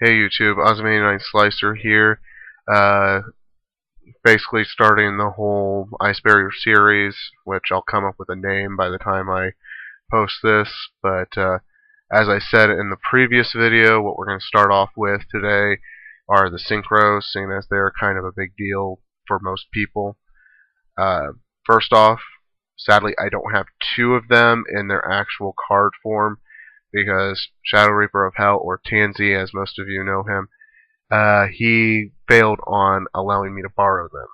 Hey YouTube, Osmani9 Slicer here. Uh, Basically starting the whole Ice Barrier series, which I'll come up with a name by the time I post this. But as I said in the previous video, what we're going to start off with today are the Synchros, seeing as they're kind of a big deal for most people. Uh, First off, sadly I don't have two of them in their actual card form, because Shadow Reaper of Hell, or Tansy as most of you know him, he failed on allowing me to borrow them.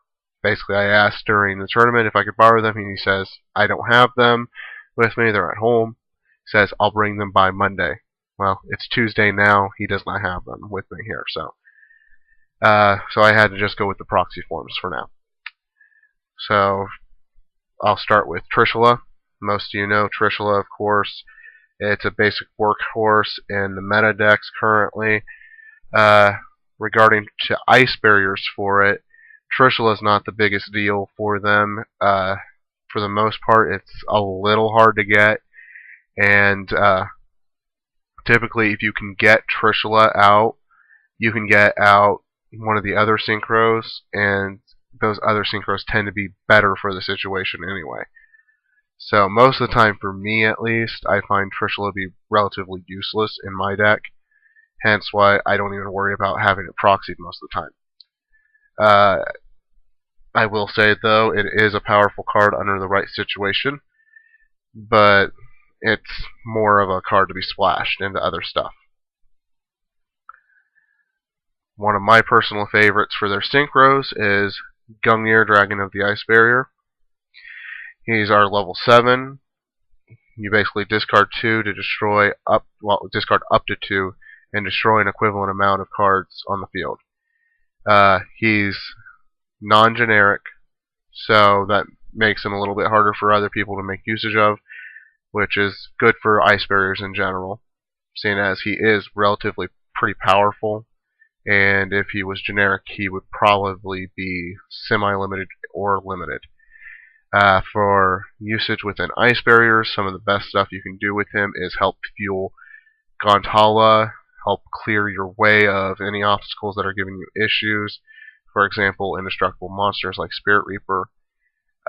Basically, I asked during the tournament if I could borrow them, and he says, I don't have them with me, they're at home. He says, I'll bring them by Monday. Well, it's Tuesday now, he does not have them with me here, so I had to just go with the proxy forms for now. So, I'll start with Trishula. Most of you know Trishula, of course. It's a basic workhorse in the meta decks currently. Regarding to ice barriers for it, Trishula is not the biggest deal for them. For the most part, it's a little hard to get, and typically, if you can get Trishula out, you can get out one of the other synchros, and those other synchros tend to be better for the situation anyway. So most of the time, for me at least, I find Trishula to be relatively useless in my deck. Hence why I don't even worry about having it proxied most of the time. I will say, though, it is a powerful card under the right situation, but it's more of a card to be splashed into other stuff. One of my personal favorites for their synchros is Gungnir, Dragon of the Ice Barrier. He's our level 7. You basically discard 2 to destroy discard up to 2 and destroy an equivalent amount of cards on the field. He's non-generic, so that makes him a little bit harder for other people to make usage of, which is good for ice barriers in general, seeing as he is relatively pretty powerful, and if he was generic, he would probably be semi-limited or limited. For usage within ice barriers, some of the best stuff you can do with him is help fuel Gauntala, help clear your way of any obstacles that are giving you issues. For example, indestructible monsters like Spirit Reaper.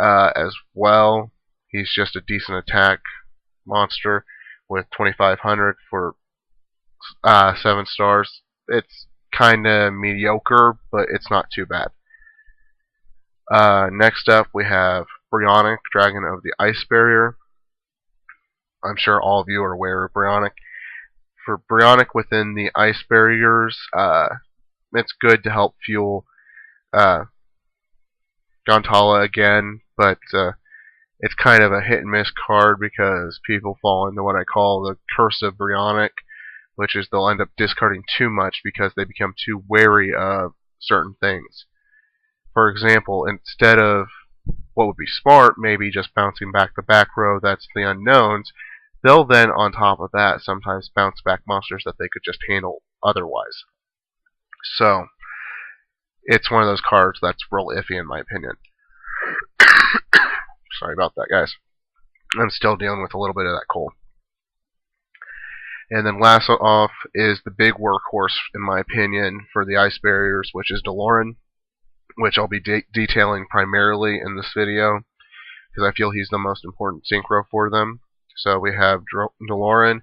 As well, he's just a decent attack monster with 2,500 for 7 stars. It's kinda mediocre, but it's not too bad. Next up, we have Brionac, Dragon of the Ice Barrier. I'm sure all of you are aware of Brionac. For Brionac within the Ice Barriers, it's good to help fuel Gauntala again, but it's kind of a hit and miss card because people fall into what I call the curse of Brionac, which is they'll end up discarding too much because they become too wary of certain things. For example, instead of what would be smart, maybe just bouncing back the back row, that's the unknowns, they'll then, on top of that, sometimes bounce back monsters that they could just handle otherwise. So, it's one of those cards that's real iffy in my opinion. Sorry about that, guys. I'm still dealing with a little bit of that cold. And then last off is the big workhorse, in my opinion, for the ice barriers, which is Deloran, which I'll be detailing primarily in this video, because I feel he's the most important synchro for them. So we have Deloran,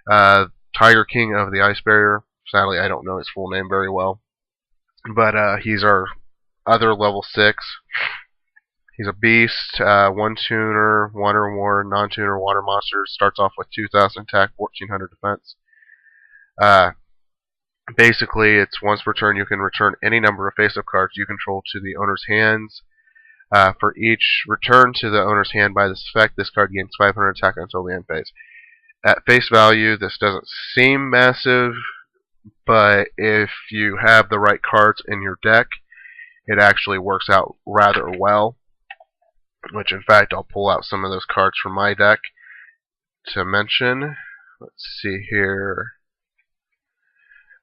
Tiger King of the Ice Barrier. Sadly, I don't know his full name very well, but he's our other level 6. He's a beast, 1 tuner, 1 or more non-tuner water monsters. Starts off with 2,000 attack, 1,400 defense. Basically, it's once per turn you can return any number of face-up cards you control to the owner's hands. For each return to the owner's hand by this effect, this card gains 500 attack until the end phase. At face value, this doesn't seem massive, but if you have the right cards in your deck, it actually works out rather well. Which, in fact, I'll pull out some of those cards from my deck to mention. Let's see here.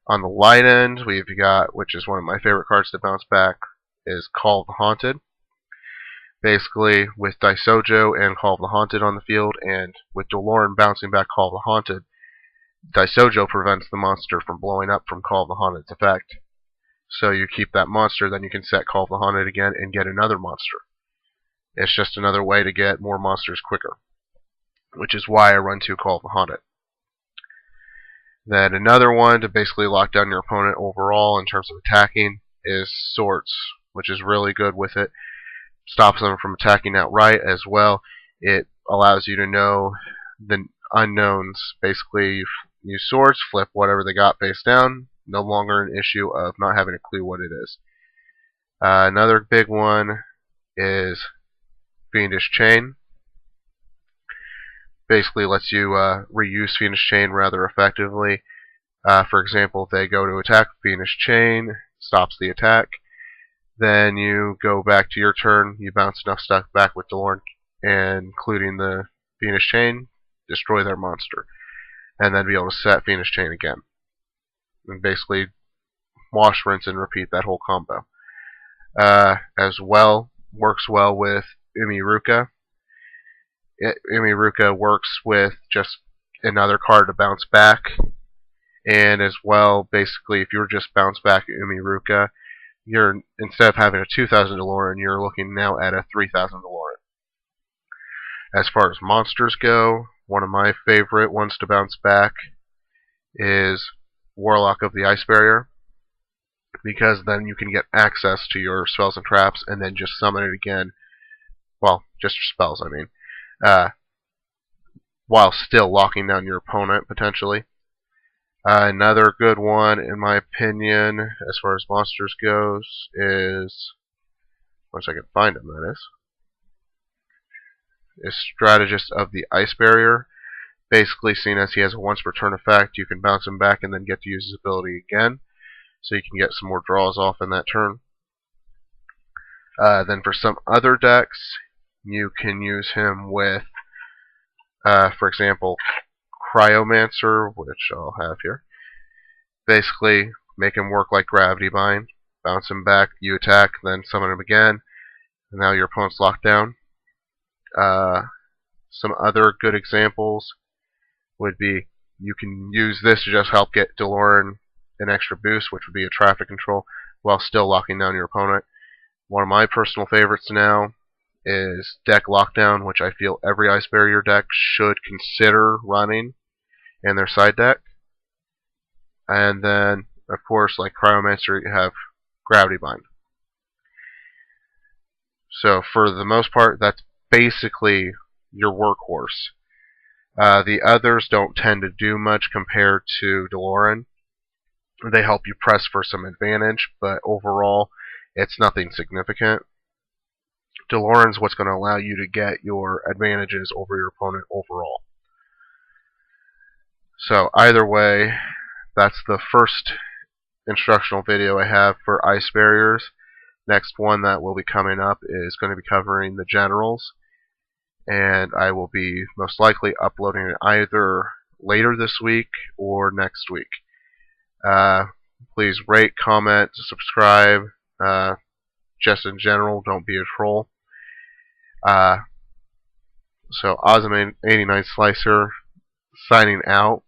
On the light end, we've got, which is one of my favorite cards to bounce back, is Call of the Haunted. Basically, with Daisojo and Call of the Haunted on the field, and with Deloran bouncing back Call of the Haunted, Daisojo prevents the monster from blowing up from Call of the Haunted's effect. So you keep that monster, then you can set Call of the Haunted again and get another monster. It's just another way to get more monsters quicker, which is why I run 2 Call of the Haunted. Then another one to basically lock down your opponent overall in terms of attacking is Swords, which is really good with it. Stops them from attacking outright as well. It allows you to know the unknowns. Basically, you use Swords, flip whatever they got face down. No longer an issue of not having a clue what it is. Another big one is Fiendish Chain. Basically lets you reuse Fiendish Chain rather effectively. For example, if they go to attack Fiendish Chain, stops the attack. Then you go back to your turn, you bounce enough stuff back with Delorn, and including the Fiendish Chain, destroy their monster. And then be able to set Fiendish Chain again. And basically wash, rinse, and repeat that whole combo. As well, works well with Umiruka. Umiruka works with just another card to bounce back. And as well, basically, if you're just bounce back Umiruka, you're, instead of having a 2,000 DeLorean, you're looking now at a 3,000 DeLorean. As far as monsters go, one of my favorite ones to bounce back is Warlock of the Ice Barrier, because then you can get access to your spells and traps and then just summon it again. Well, just your spells, I mean. While still locking down your opponent, potentially. Another good one, in my opinion, as far as monsters goes, is, once I can find him, that is Strategist of the Ice Barrier. Basically, seeing as he has a once per turn effect, you can bounce him back and then get to use his ability again, so you can get some more draws off in that turn. Then for some other decks, you can use him with, for example, Cryomancer, which I'll have here. Basically, make him work like Gravity Bind. Bounce him back, you attack, then summon him again. And now your opponent's locked down. Some other good examples would be, you can use this to just help get DeLorean an extra boost, which would be a traffic control, while still locking down your opponent. One of my personal favorites now is Deck Lockdown, which I feel every Ice Barrier deck should consider running in their side deck. And then, of course, like Cryomancer, you have Gravity Bind. So for the most part, that's basically your workhorse. The others don't tend to do much compared to DeLorean. They help you press for some advantage, but overall, it's nothing significant. DeLorean's what's going to allow you to get your advantages over your opponent overall. So either way, that's the first instructional video I have for Ice Barriers. Next one that will be coming up is going to be covering the generals, and I will be most likely uploading it either later this week or next week. Please rate, comment, subscribe. Just in general, don't be a troll. So Awesome 89 Slicer signing out.